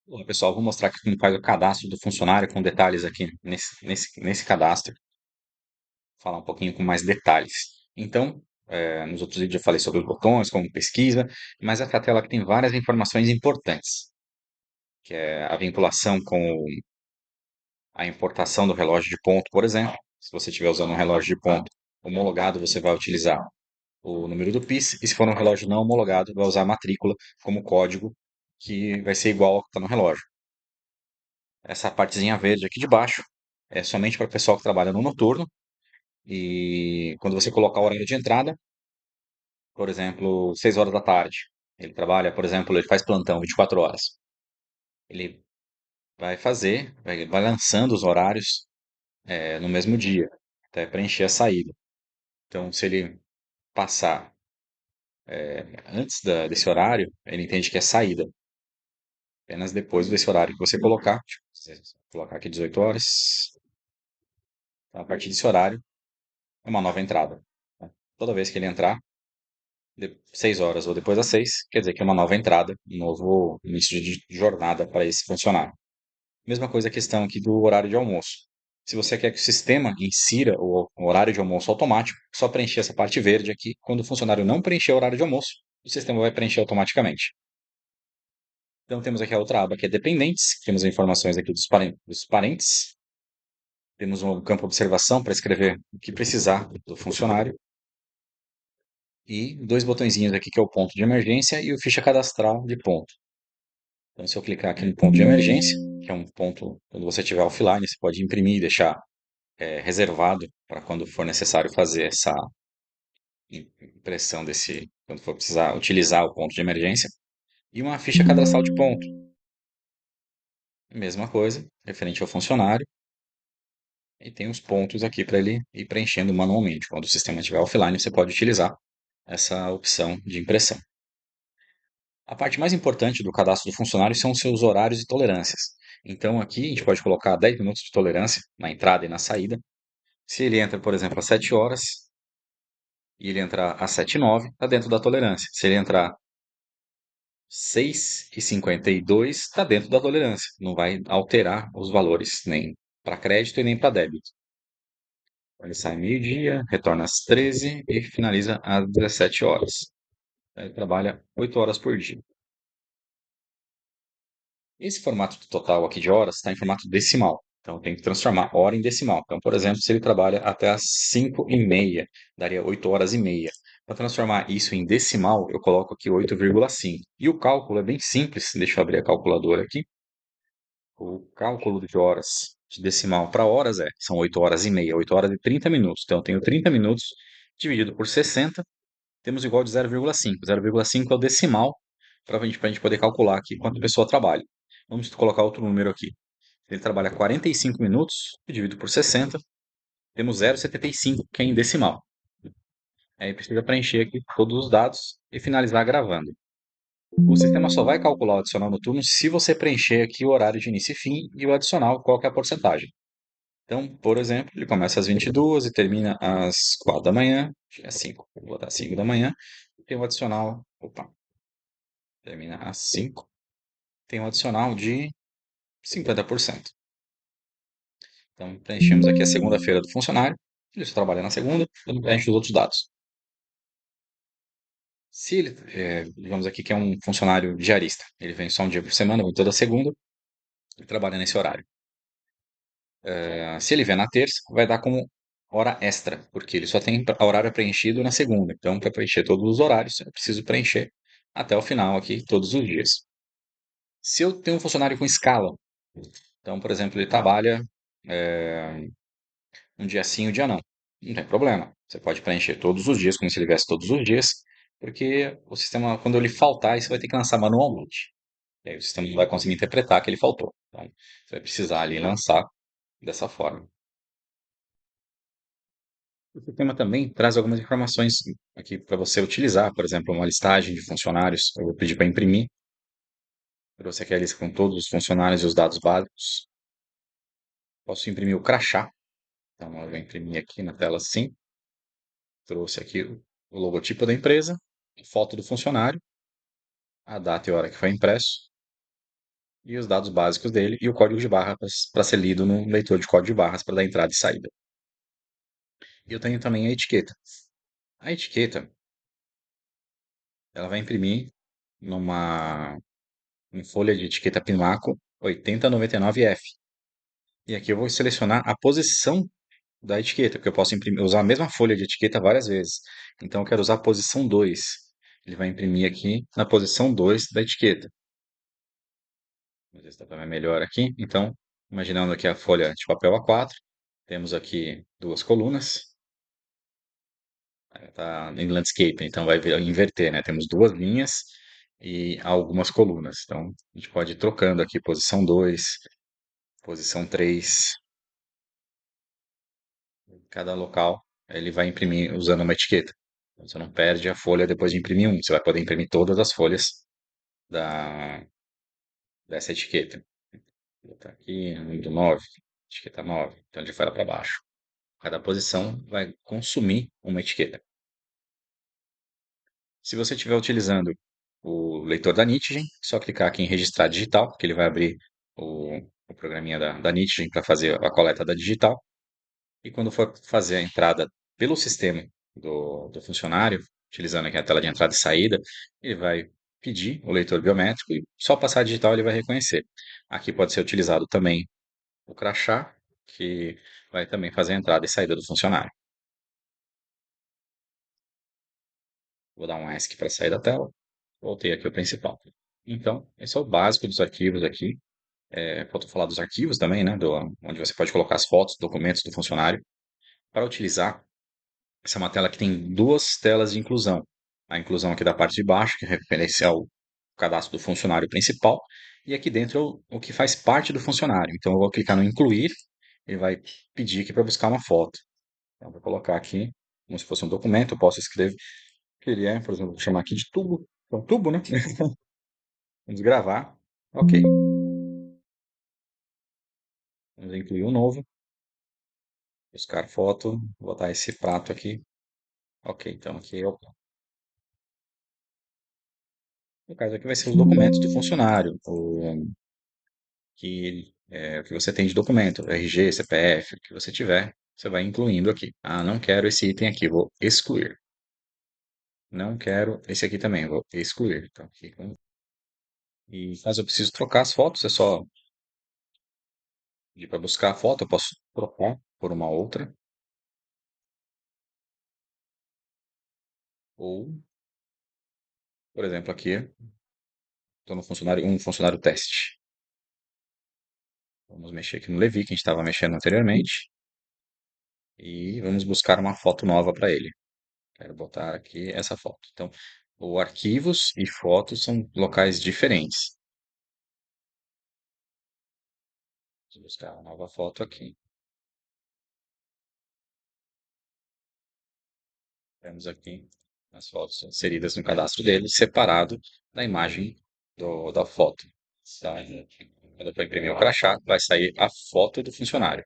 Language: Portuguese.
Olá, pessoal, vou mostrar aqui como faz o cadastro do funcionário com detalhes aqui nesse cadastro, falar um pouquinho com mais detalhes. Então, nos outros vídeos eu falei sobre os botões, como pesquisa, mas essa tela aqui tem várias informações importantes, que é a vinculação com a importação do relógio de ponto, por exemplo. Se você estiver usando um relógio de ponto homologado, você vai utilizar o número do PIS, e se for um relógio não homologado, vai usar a matrícula como código, que vai ser igual ao que está no relógio. Essa partezinha verde aqui de baixo é somente para o pessoal que trabalha no noturno. E quando você colocar o horário de entrada, por exemplo, 6 horas da tarde, ele trabalha, por exemplo, ele faz plantão 24 horas. Ele vai lançando os horários no mesmo dia, até preencher a saída. Então, se ele passar antes desse horário, ele entende que é saída. Apenas depois desse horário que você colocar, colocar aqui 18 horas, então, a partir desse horário, é uma nova entrada, né? Toda vez que ele entrar, 6 horas ou depois das 6, quer dizer que é uma nova entrada, um novo início de jornada para esse funcionário. Mesma coisa a questão aqui do horário de almoço. Se você quer que o sistema insira o horário de almoço automático, é só preencher essa parte verde aqui. Quando o funcionário não preencher o horário de almoço, o sistema vai preencher automaticamente. Então temos aqui a outra aba que é dependentes, temos as informações aqui dos parentes, temos um campo observação para escrever o que precisar do funcionário, e dois botõezinhos aqui que é o ponto de emergência e o ficha cadastral de ponto. Então, se eu clicar aqui no ponto de emergência, que é um ponto, quando você estiver offline, você pode imprimir e deixar reservado para quando for necessário fazer essa impressão quando for precisar utilizar o ponto de emergência. E uma ficha cadastral de ponto. Mesma coisa, referente ao funcionário. E tem os pontos aqui para ele ir preenchendo manualmente. Quando o sistema estiver offline, você pode utilizar essa opção de impressão. A parte mais importante do cadastro do funcionário são os seus horários e tolerâncias. Então, aqui a gente pode colocar 10 minutos de tolerância na entrada e na saída. Se ele entra, por exemplo, às 7 horas e ele entrar às 7h09, está dentro da tolerância. Se ele entrar às 6h52, está dentro da tolerância. Não vai alterar os valores nem para crédito e nem para débito. Ele sai meio-dia, retorna às 13 e finaliza às 17 horas. Ele trabalha 8 horas por dia. Esse formato total aqui de horas está em formato decimal. Então, tem que transformar hora em decimal. Então, por exemplo, se ele trabalha até às 5h30, daria 8 horas e meia. Para transformar isso em decimal, eu coloco aqui 8,5. E o cálculo é bem simples. Deixa eu abrir a calculadora aqui. O cálculo de horas de decimal para horas são 8 horas e meia, 8 horas e 30 minutos. Então, eu tenho 30 minutos dividido por 60, temos igual de 0,5. 0,5 é o decimal para a gente poder calcular aqui quanto a pessoa trabalha. Vamos colocar outro número aqui. Ele trabalha 45 minutos, dividido por 60, temos 0,75, que é em decimal. Aí precisa preencher aqui todos os dados e finalizar gravando. O sistema só vai calcular o adicional noturno se você preencher aqui o horário de início e fim e o adicional, qual que é a porcentagem. Então, por exemplo, ele começa às 22 e termina às 4 da manhã, é 5, vou botar 5 da manhã, tem um adicional, termina às 5, tem um adicional de 50%. Então, preenchemos aqui a segunda-feira do funcionário, ele só trabalha na segunda, ele preenche os outros dados. Se ele, digamos aqui que é um funcionário diarista, ele vem só um dia por semana, vem toda segunda, e trabalha nesse horário. Se ele vier na terça, vai dar como hora extra, porque ele só tem horário preenchido na segunda. Então, para preencher todos os horários, eu preciso preencher até o final aqui, todos os dias. Se eu tenho um funcionário com escala, então, por exemplo, ele trabalha um dia sim, um dia não. Não tem problema. Você pode preencher todos os dias, como se ele viesse todos os dias, porque o sistema, quando ele faltar, você vai ter que lançar manualmente. E aí o sistema não vai conseguir interpretar que ele faltou. Então, você vai precisar ali lançar dessa forma. O sistema também traz algumas informações aqui para você utilizar, por exemplo, uma listagem de funcionários. Eu vou pedir para imprimir. Trouxe aqui a lista com todos os funcionários e os dados básicos. Posso imprimir o crachá. Então, eu vou imprimir aqui na tela sim. Trouxe aqui o logotipo da empresa, foto do funcionário, a data e hora que foi impresso. e os dados básicos dele e o código de barra para ser lido no leitor de código de barras para dar entrada e saída. E eu tenho também a etiqueta. A etiqueta, ela vai imprimir numa em folha de etiqueta Pinaco 8099F. E aqui eu vou selecionar a posição da etiqueta, porque eu posso usar a mesma folha de etiqueta várias vezes. Então eu quero usar a posição 2. Ele vai imprimir aqui na posição 2 da etiqueta. Vamos ver se dá para ver melhor aqui. Então, imaginando aqui a folha de papel A4, temos aqui duas colunas. Está em landscape, então vai inverter, né? Temos duas linhas e algumas colunas. Então, a gente pode ir trocando aqui posição 2, posição 3. Cada local ele vai imprimir usando uma etiqueta. Então, você não perde a folha depois de imprimir um. Você vai poder imprimir todas as folhas da, dessa etiqueta. Está aqui, do 9, etiqueta 9. Então, de fora para baixo. Cada posição vai consumir uma etiqueta. Se você estiver utilizando o leitor da Nitigen, é só clicar aqui em registrar digital, que ele vai abrir o programinha da Nitigen para fazer a coleta da digital. E quando for fazer a entrada pelo sistema do funcionário, utilizando aqui a tela de entrada e saída, ele vai pedir o leitor biométrico e só passar a digital ele vai reconhecer. Aqui pode ser utilizado também o crachá, que vai também fazer a entrada e saída do funcionário. Vou dar um ESC para sair da tela. Voltei aqui ao principal. Então, esse é o básico dos arquivos aqui. Faltou falar dos arquivos também, né? Onde você pode colocar as fotos, documentos do funcionário. Para utilizar, essa é uma tela que tem duas telas de inclusão. A inclusão aqui da parte de baixo, que é referencia ao cadastro do funcionário principal, e aqui dentro o que faz parte do funcionário. Então, eu vou clicar no incluir, ele vai pedir aqui para buscar uma foto. Então, eu vou colocar aqui, como se fosse um documento, eu posso escrever que ele é, por exemplo, vou chamar aqui de tubo. Então, tubo, né? Vamos gravar. Ok. Vamos incluir um novo. Buscar foto. Vou botar esse prato aqui. Ok, então aqui é no caso aqui vai ser os documentos do funcionário. O que você tem de documento, RG, CPF, o que você tiver, você vai incluindo aqui. Ah, não quero esse item aqui, vou excluir. Não quero esse aqui também, vou excluir. Então, e caso eu precise trocar as fotos, é só pedir para buscar a foto, eu posso trocar por uma outra. Ou, por exemplo, aqui, estou no funcionário, um funcionário teste. Vamos mexer aqui no Levi, que a gente estava mexendo anteriormente. E vamos buscar uma foto nova para ele. Quero botar aqui essa foto. Então, o arquivos e fotos são locais diferentes. Vou buscar uma nova foto aqui. Temos aqui as fotos inseridas no cadastro dele, separado da imagem da foto. Tá? Quando eu for imprimir o crachá, vai sair a foto do funcionário.